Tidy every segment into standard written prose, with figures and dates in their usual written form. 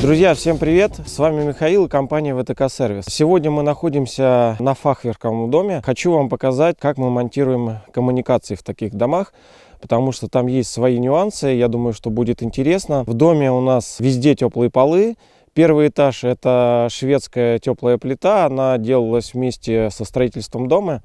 Друзья, всем привет! С вами Михаил и компания ВТК Сервис. Сегодня мы находимся на фахверковом доме. Хочу вам показать, как мы монтируем коммуникации в таких домах, потому что там есть свои нюансы. Я думаю, что будет интересно. В доме у нас везде теплые полы. Первый этаж — это шведская теплая плита. Она делалась вместе со строительством дома.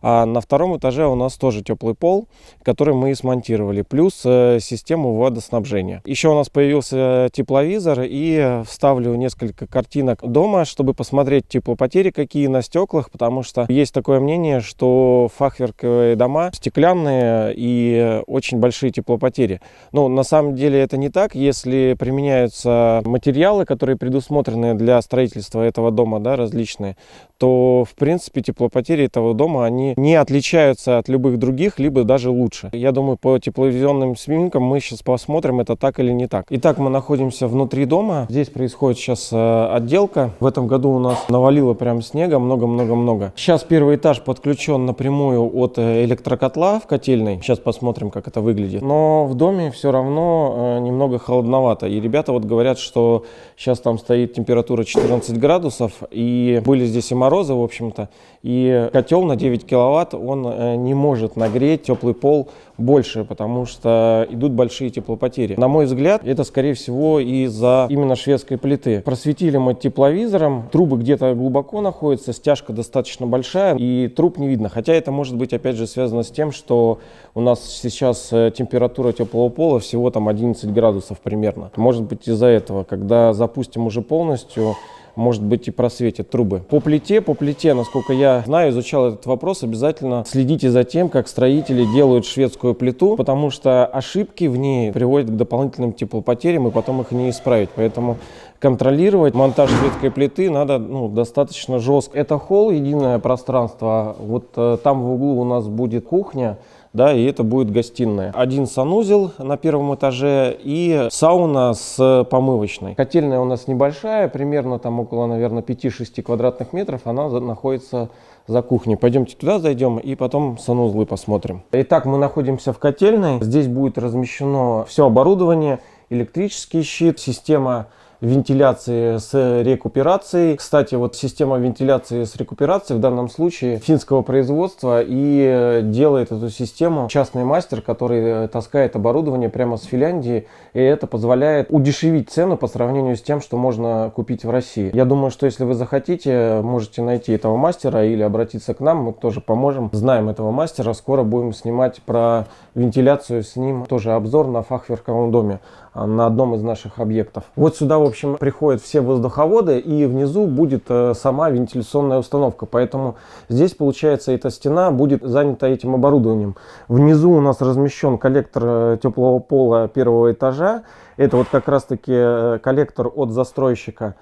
А на втором этаже у нас тоже теплый пол, который мы и смонтировали, плюс систему водоснабжения. Еще у нас появился тепловизор, и вставлю несколько картинок дома, чтобы посмотреть теплопотери какие на стеклах, потому что есть такое мнение, что фахверковые дома стеклянные и очень большие теплопотери. Но на самом деле это не так. Если применяются материалы, которые предусмотрены для строительства этого дома, да, различные, то в принципе теплопотери этого дома, они не отличаются от любых других, либо даже лучше. Я думаю, по тепловизионным снимкам мы сейчас посмотрим, это так или не так. Итак, мы находимся внутри дома. Здесь происходит сейчас отделка. В этом году у нас навалило прям снега много-много-много. Сейчас первый этаж подключен напрямую от электрокотла в котельной. Сейчас посмотрим, как это выглядит. Но в доме все равно немного холодновато. И ребята вот говорят, что сейчас там стоит температура 14 градусов. И были здесь и морозы, в общем-то. И котел на 9 киловатт, он не может нагреть теплый пол больше, потому что идут большие теплопотери. На мой взгляд, это скорее всего из-за именно шведской плиты. Просветили мы тепловизором, трубы где-то глубоко находятся, стяжка достаточно большая и труб не видно. Хотя это может быть опять же связано с тем, что у нас сейчас температура теплого пола всего там 11 градусов примерно. Может быть из-за этого, когда запустим уже полностью, может быть и просветят трубы. По плите, насколько я знаю, изучал этот вопрос, обязательно следите за тем, как строители делают шведскую плиту, потому что ошибки в ней приводят к дополнительным теплопотерям, и потом их не исправить. Поэтому контролировать монтаж шведской плиты надо достаточно жестко. Это холл, единое пространство. Вот там в углу у нас будет кухня. Да, и это будет гостиная. Один санузел на первом этаже и сауна с помывочной. Котельная у нас небольшая, примерно там около, наверное, 5-6 квадратных метров. Она находится за кухней. Пойдемте туда зайдем и потом санузлы посмотрим. Итак, мы находимся в котельной. Здесь будет размещено все оборудование, электрический щит, система вентиляции с рекуперацией. Кстати, вот система вентиляции с рекуперацией в данном случае финского производства, и делает эту систему частный мастер, который таскает оборудование прямо с Финляндии, и это позволяет удешевить цену по сравнению с тем, что можно купить в России. Я думаю, что если вы захотите, можете найти этого мастера или обратиться к нам, мы тоже поможем. Знаем этого мастера, скоро будем снимать про вентиляцию с ним, тоже обзор на фахверковом доме на одном из наших объектов. Вот сюда, в общем, приходят все воздуховоды, и внизу будет сама вентиляционная установка. Поэтому здесь, получается, эта стена будет занята этим оборудованием. Внизу у нас размещен коллектор теплого пола первого этажа. Это вот как раз-таки коллектор от застройщика.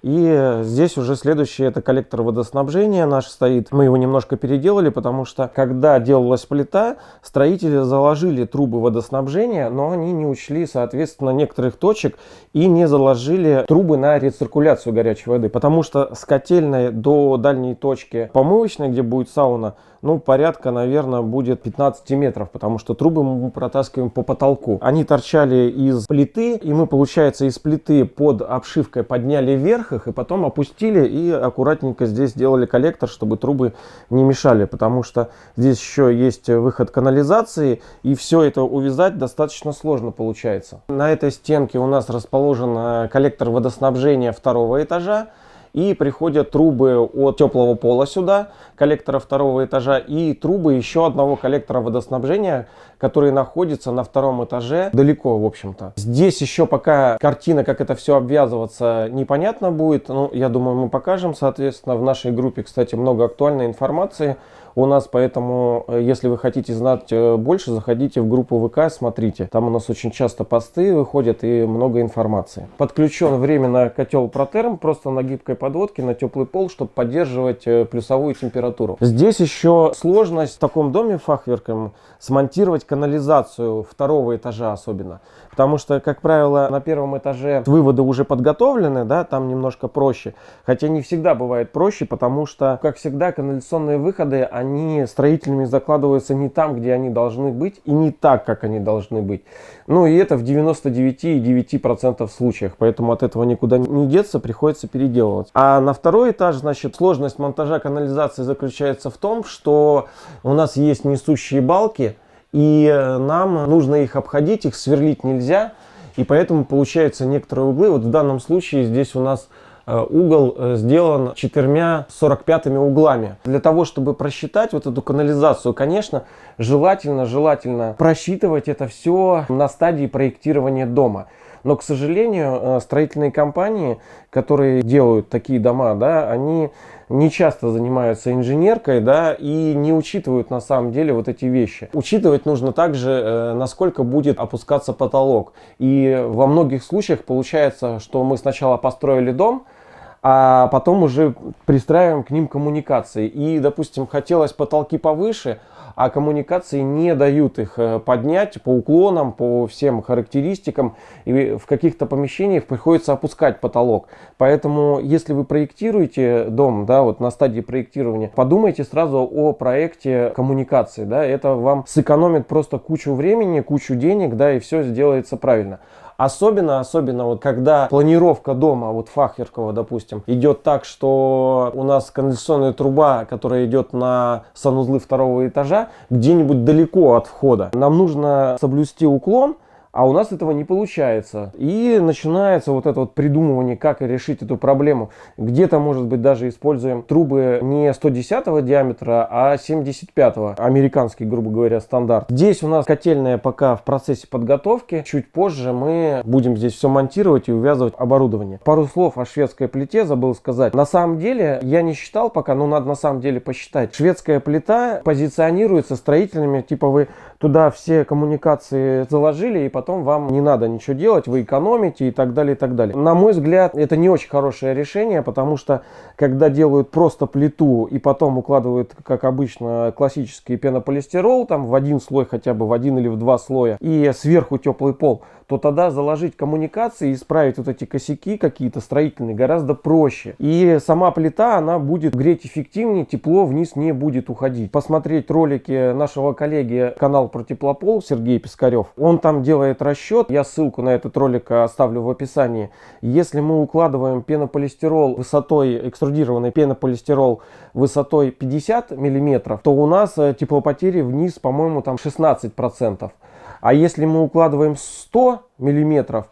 И здесь уже следующий — это коллектор водоснабжения наш стоит. Мы его немножко переделали, потому что когда делалась плита, строители заложили трубы водоснабжения, но они не учли, соответственно, некоторых точек и не заложили трубы на рециркуляцию горячей воды. Потому что с котельной до дальней точки помывочной, где будет сауна, порядка, наверное, будет 15 метров, потому что трубы мы протаскиваем по потолку. Они торчали из плиты, и мы, получается, из плиты под обшивкой подняли вверх их, и потом опустили, и аккуратненько здесь сделали коллектор, чтобы трубы не мешали, потому что здесь еще есть выход канализации, и все это увязать достаточно сложно получается. На этой стенке у нас расположен коллектор водоснабжения второго этажа. И приходят трубы от теплого пола сюда, коллектора второго этажа, и трубы еще одного коллектора водоснабжения, который находится на втором этаже, далеко, в общем-то. Здесь еще пока картина, как это все обвязываться, непонятно будет. Я думаю, мы покажем, соответственно, в нашей группе, кстати, много актуальной информации у нас, поэтому, если вы хотите знать больше, заходите в группу ВК, смотрите. Там у нас очень часто посты выходят и много информации. Подключен временно котел Протерм, просто на гибкой подводке, на теплый пол, чтобы поддерживать плюсовую температуру. Здесь еще сложность в таком доме фахверком смонтировать канализацию второго этажа особенно. Потому что, как правило, на первом этаже выводы уже подготовлены, да, там немножко проще. Хотя не всегда бывает проще, потому что, как всегда, канализационные выходы, они строителями закладываются не там, где они должны быть, и не так, как они должны быть. Ну и это в 99,9% случаях, поэтому от этого никуда не деться, приходится переделывать. А на второй этаж, значит, сложность монтажа канализации заключается в том, что у нас есть несущие балки, и нам нужно их обходить, их сверлить нельзя, и поэтому получаются некоторые углы. Вот в данном случае здесь у нас угол сделан 4 45-ми углами. Для того, чтобы просчитать вот эту канализацию, конечно, желательно просчитывать это все на стадии проектирования дома. Но, к сожалению, строительные компании, которые делают такие дома, да, они не часто занимаются инженеркой, да, и не учитывают на самом деле вот эти вещи. Учитывать нужно также, насколько будет опускаться потолок. И во многих случаях получается, что мы сначала построили дом, а потом уже пристраиваем к ним коммуникации. И, допустим, хотелось потолки повыше, а коммуникации не дают их поднять по уклонам, по всем характеристикам. И в каких-то помещениях приходится опускать потолок. Поэтому, если вы проектируете дом, да, вот на стадии проектирования, подумайте сразу о проекте коммуникации. Да, это вам сэкономит просто кучу времени, кучу денег, да, и все сделается правильно. Особенно вот когда планировка дома, вот фахверкового, допустим, идет так, что у нас канализационная труба, которая идет на санузлы второго этажа, где-нибудь далеко от входа. Нам нужно соблюсти уклон, а у нас этого не получается. И начинается вот это вот придумывание, как решить эту проблему. Где-то, может быть, даже используем трубы не 110 диаметра, а 75, американский, грубо говоря, стандарт. Здесь у нас котельная пока в процессе подготовки. Чуть позже мы будем здесь все монтировать и увязывать оборудование. Пару слов о шведской плите забыл сказать. На самом деле, я не считал пока, но надо на самом деле посчитать. Шведская плита позиционируется строителями, типа вы туда все коммуникации заложили, и потом вам не надо ничего делать, вы экономите и так далее, и так далее. На мой взгляд, это не очень хорошее решение, потому что, когда делают просто плиту и потом укладывают, как обычно, классический пенополистирол, там в один слой хотя бы, в один или в два слоя, и сверху теплый пол, то тогда заложить коммуникации и исправить вот эти косяки какие-то строительные гораздо проще. И сама плита, она будет греть эффективнее, тепло вниз не будет уходить. Посмотреть ролики нашего коллеги, канал про теплопол, Сергей Пискарев, он там делает расчет, я ссылку на этот ролик оставлю в описании. Если мы укладываем пенополистирол высотой, экструдированный пенополистирол высотой 50 мм, то у нас теплопотери вниз, по-моему, там 16%. А если мы укладываем 100 мм,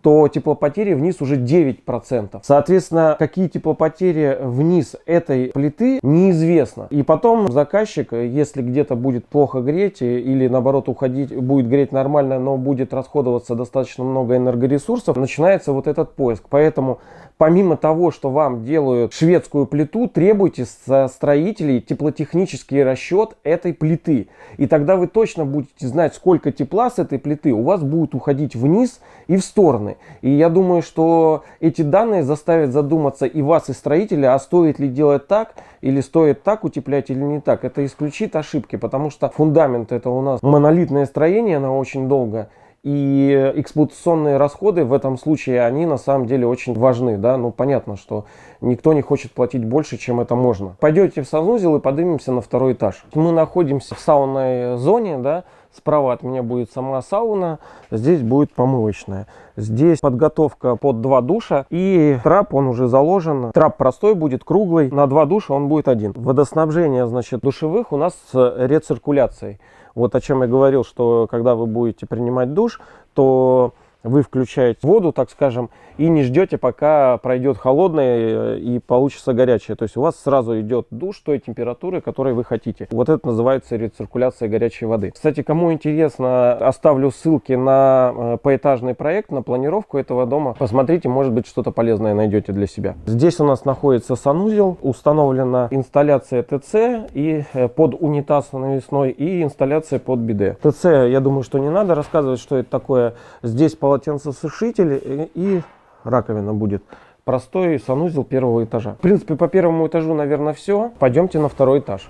то теплопотери вниз уже 9%. Соответственно, какие теплопотери вниз этой плиты, неизвестно. И потом заказчик, если где-то будет плохо греть или наоборот уходить, будет греть нормально, но будет расходоваться достаточно много энергоресурсов, начинается вот этот поиск. Поэтому помимо того, что вам делают шведскую плиту, требуйте со строителей теплотехнический расчет этой плиты. И тогда вы точно будете знать, сколько тепла с этой плиты у вас будет уходить вниз и в стороны. И я думаю, что эти данные заставят задуматься и вас, и строителя, а стоит ли делать так, или стоит так утеплять, или не так. Это исключит ошибки, потому что фундамент — это у нас монолитное строение, оно очень долго. И эксплуатационные расходы в этом случае, они на самом деле очень важны. Да? Ну, понятно, что никто не хочет платить больше, чем это можно. Пойдете в санузел и поднимемся на второй этаж. Мы находимся в саунной зоне, да? Справа от меня будет сама сауна, здесь будет помывочная. Здесь подготовка под 2 душа, и трап, он уже заложен. Трап простой будет, круглый, на 2 душа он будет один. Водоснабжение, значит, душевых у нас с рециркуляцией. Вот о чем я говорил, что когда вы будете принимать душ, то вы включаете воду, так скажем, и не ждете, пока пройдет холодное и получится горячее. То есть у вас сразу идет душ той температуры, которой вы хотите. Вот это называется рециркуляция горячей воды. Кстати, кому интересно, оставлю ссылки на поэтажный проект, на планировку этого дома. Посмотрите, может быть, что-то полезное найдете для себя. Здесь у нас находится санузел, установлена инсталляция ТЦ и под унитаз навесной, и инсталляция под биде. ТЦ, я думаю, что не надо рассказывать, что это такое. Здесь полотенцесушитель и раковина будет. Простой санузел первого этажа. В принципе, по первому этажу, наверное, все. Пойдемте на второй этаж.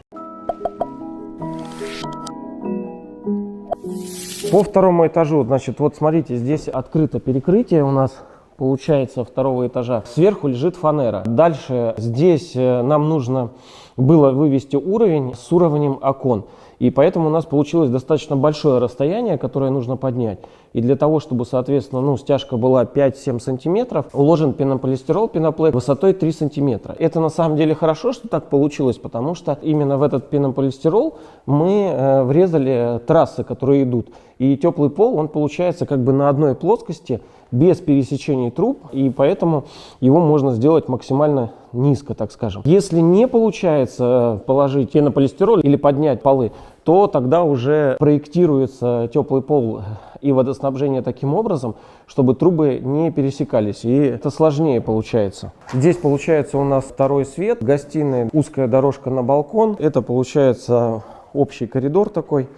По второму этажу, значит, вот смотрите, здесь открыто перекрытие у нас. Получается, второго этажа. Сверху лежит фанера. Дальше здесь нам нужно было вывести уровень с уровнем окон. И поэтому у нас получилось достаточно большое расстояние, которое нужно поднять. И для того, чтобы, соответственно, стяжка была 5-7 сантиметров, уложен пенополистирол, пеноплек высотой 3 сантиметра. Это на самом деле хорошо, что так получилось, потому что именно в этот пенополистирол мы врезали трассы, которые идут. И теплый пол, он получается как бы на одной плоскости, без пересечений труб, и поэтому его можно сделать максимально низко, так скажем. Если не получается положить пенополистирол или поднять полы, то тогда уже проектируется теплый пол и водоснабжение таким образом, чтобы трубы не пересекались, и это сложнее получается. Здесь получается у нас второй свет, гостиная, узкая дорожка на балкон, это получается общий коридор такой.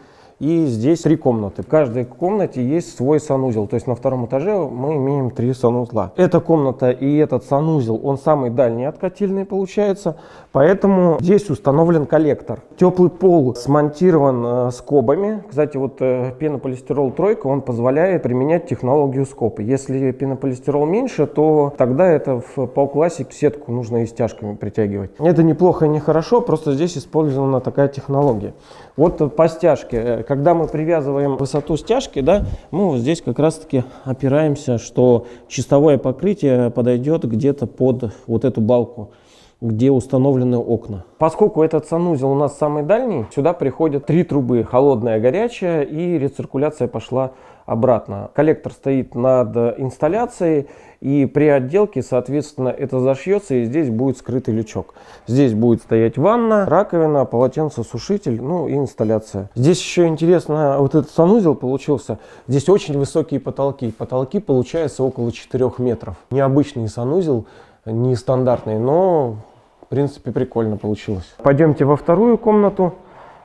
И здесь 3 комнаты. В каждой комнате есть свой санузел. То есть на втором этаже мы имеем 3 санузла. Эта комната и этот санузел, он самый дальний от котельной получается. Поэтому здесь установлен коллектор. Теплый пол смонтирован скобами. Кстати, вот пенополистирол тройка, он позволяет применять технологию скоб. Если пенополистирол меньше, то тогда это в полклассе сетку нужно и стяжками притягивать. Это неплохо и не хорошо, просто здесь использована такая технология. Вот по стяжке, когда мы привязываем высоту стяжки, да, мы вот здесь как раз-таки опираемся, что чистовое покрытие подойдет где-то под вот эту балку, где установлены окна. Поскольку этот санузел у нас самый дальний, сюда приходят 3 трубы, холодная, горячая, и рециркуляция пошла обратно. Коллектор стоит над инсталляцией, и при отделке, соответственно, это зашьется, и здесь будет скрытый лючок. Здесь будет стоять ванна, раковина, полотенцесушитель, и инсталляция. Здесь еще интересно, вот этот санузел получился. Здесь очень высокие потолки. Потолки получается около 4 метров. Необычный санузел, нестандартный, но в принципе прикольно получилось. Пойдемте во вторую комнату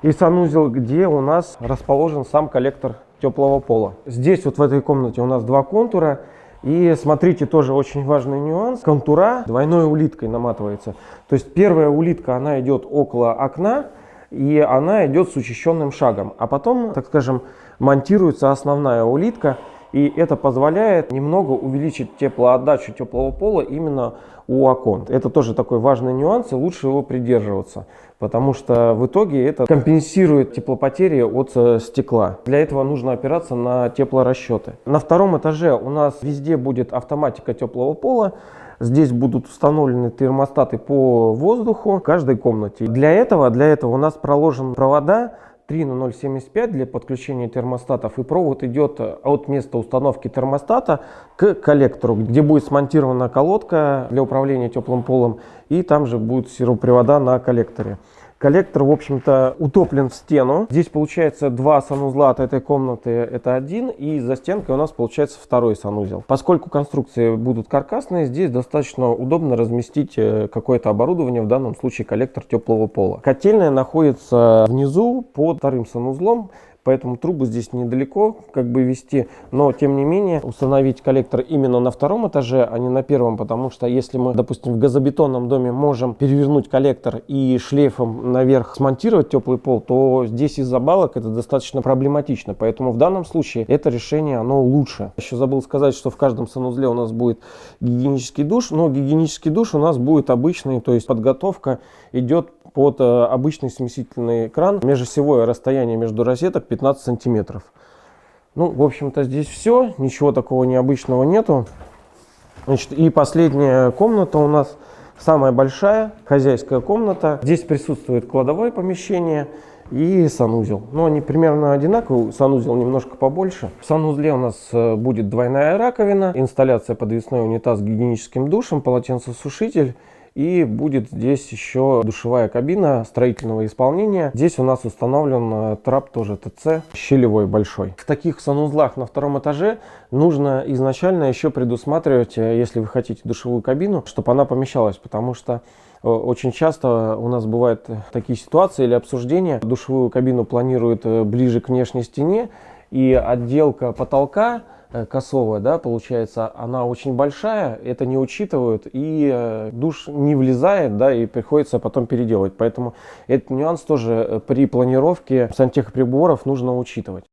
и санузел, где у нас расположен сам коллектор теплого пола. Здесь вот в этой комнате у нас 2 контура. И смотрите, тоже очень важный нюанс. Контура двойной улиткой наматывается. То есть первая улитка, она идет около окна, и она идет с учащенным шагом. А потом, так скажем, монтируется основная улитка. И это позволяет немного увеличить теплоотдачу теплого пола именно у окон. Это тоже такой важный нюанс, и лучше его придерживаться, потому что в итоге это компенсирует теплопотери от стекла. Для этого нужно опираться на теплорасчеты. На втором этаже у нас везде будет автоматика теплого пола. Здесь будут установлены термостаты по воздуху в каждой комнате. Для этого у нас проложены провода 3 на 0,75 для подключения термостатов, и провод идет от места установки термостата к коллектору, где будет смонтирована колодка для управления теплым полом, и там же будут сервопривода на коллекторе. Коллектор, в общем-то, утоплен в стену. Здесь получается 2 санузла от этой комнаты, это один, и за стенкой у нас получается второй санузел. Поскольку конструкции будут каркасные, здесь достаточно удобно разместить какое-то оборудование, в данном случае коллектор теплого пола. Котельная находится внизу под вторым санузлом, поэтому трубы здесь недалеко вести, но тем не менее установить коллектор именно на втором этаже, а не на первом, потому что если мы, допустим, в газобетонном доме можем перевернуть коллектор и шлейфом наверх смонтировать теплый пол, то здесь из-за балок это достаточно проблематично, поэтому в данном случае это решение, оно лучше. Еще забыл сказать, что в каждом санузле у нас будет гигиенический душ, но гигиенический душ у нас будет обычный, то есть подготовка идет под обычный смесительный кран. Межосевое расстояние между розеток 15 сантиметров. В общем-то, здесь все. Ничего такого необычного нету. Значит, и последняя комната у нас самая большая, хозяйская комната. Здесь присутствует кладовое помещение. и санузел. Но они примерно одинаковые, санузел немножко побольше. В санузле у нас будет двойная раковина, инсталляция подвесной унитаз с гигиеническим душем, полотенцесушитель. И будет здесь еще душевая кабина строительного исполнения. Здесь у нас установлен трап тоже ТЦ, щелевой большой. В таких санузлах на втором этаже нужно изначально еще предусматривать, если вы хотите душевую кабину, чтобы она помещалась, потому что очень часто у нас бывают такие ситуации или обсуждения. Душевую кабину планируют ближе к внешней стене, и отделка потолка косовая, да, получается, она очень большая, это не учитывают, и душ не влезает, да, и приходится потом переделывать. Поэтому этот нюанс тоже при планировке сантехприборов нужно учитывать.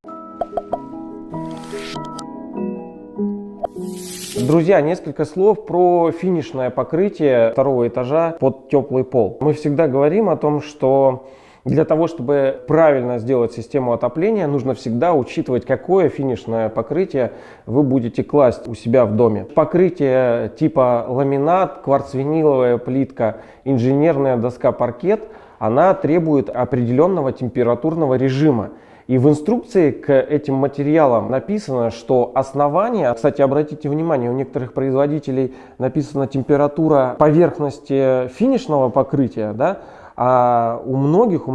Друзья, несколько слов про финишное покрытие второго этажа под теплый пол. Мы всегда говорим о том, что для того, чтобы правильно сделать систему отопления, нужно всегда учитывать, какое финишное покрытие вы будете класть у себя в доме. Покрытие типа ламинат, кварцвиниловая плитка, инженерная доска паркет, она требует определенного температурного режима. И в инструкции к этим материалам написано, что основание, кстати, обратите внимание, у некоторых производителей написана температура поверхности финишного покрытия, да, а у многих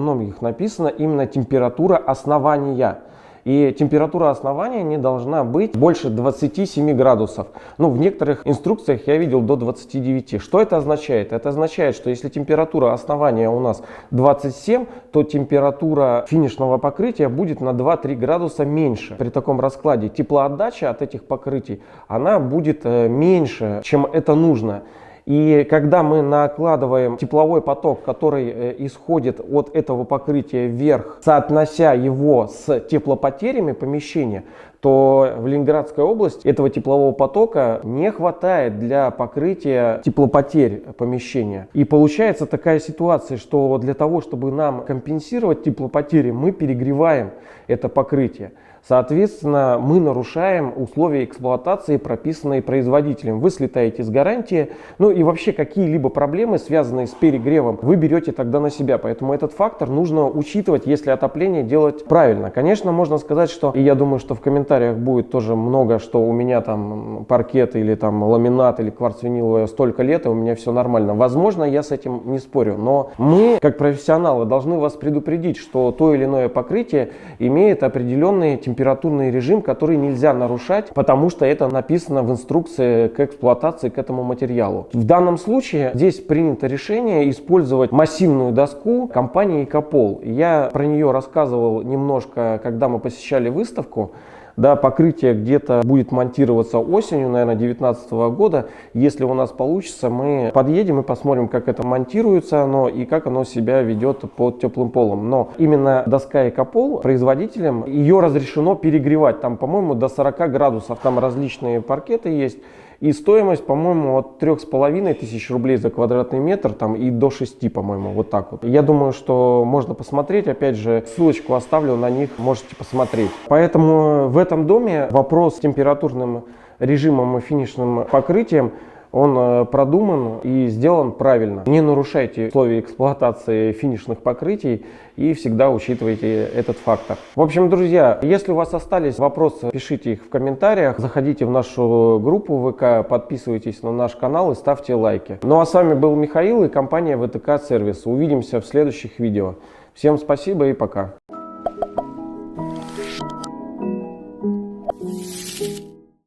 написано именно температура основания. И температура основания не должна быть больше 27 градусов. Ну, в некоторых инструкциях я видел до 29. Что это означает? Это означает, что если температура основания у нас 27, то температура финишного покрытия будет на 2-3 градуса меньше. При таком раскладе теплоотдача от этих покрытий, она будет меньше, чем это нужно. И когда мы накладываем тепловой поток, который исходит от этого покрытия вверх, соотнося его с теплопотерями помещения, то в Ленинградской области этого теплового потока не хватает для покрытия теплопотерь помещения. И получается такая ситуация, что для того, чтобы нам компенсировать теплопотери, мы перегреваем это покрытие. Соответственно, мы нарушаем условия эксплуатации, прописанные производителем. Вы слетаете с гарантии, ну и вообще какие-либо проблемы, связанные с перегревом, вы берете тогда на себя. Поэтому этот фактор нужно учитывать, если отопление делать правильно. Конечно, можно сказать, что, и я думаю, что в комментариях будет тоже много, что у меня там паркет или там ламинат или кварцвиниловая столько лет, и у меня все нормально. Возможно, я с этим не спорю, но мы, как профессионалы, должны вас предупредить, что то или иное покрытие имеет определенные температурный режим, который нельзя нарушать, потому что это написано в инструкции к эксплуатации к этому материалу. В данном случае здесь принято решение использовать массивную доску компании Экопол. Я про нее рассказывал немножко, когда мы посещали выставку. Да, покрытие где-то будет монтироваться осенью, наверное, 2019 года. Если у нас получится, мы подъедем и посмотрим, как это монтируется оно и как оно себя ведет под теплым полом. Но именно доска Экопол производителем, ее разрешено перегревать, там, по-моему, до 40 градусов. Там различные паркеты есть. И стоимость, по-моему, от 3500 рублей за квадратный метр там, и до 6, по-моему, вот так вот. Я думаю, что можно посмотреть, опять же, ссылочку оставлю на них, можете посмотреть. Поэтому в этом доме вопрос с температурным режимом и финишным покрытием, он продуман и сделан правильно. Не нарушайте условия эксплуатации финишных покрытий и всегда учитывайте этот фактор. В общем, друзья, если у вас остались вопросы, пишите их в комментариях, заходите в нашу группу ВК, подписывайтесь на наш канал и ставьте лайки. Ну а с вами был Михаил и компания ВТК Сервис. Увидимся в следующих видео. Всем спасибо и пока.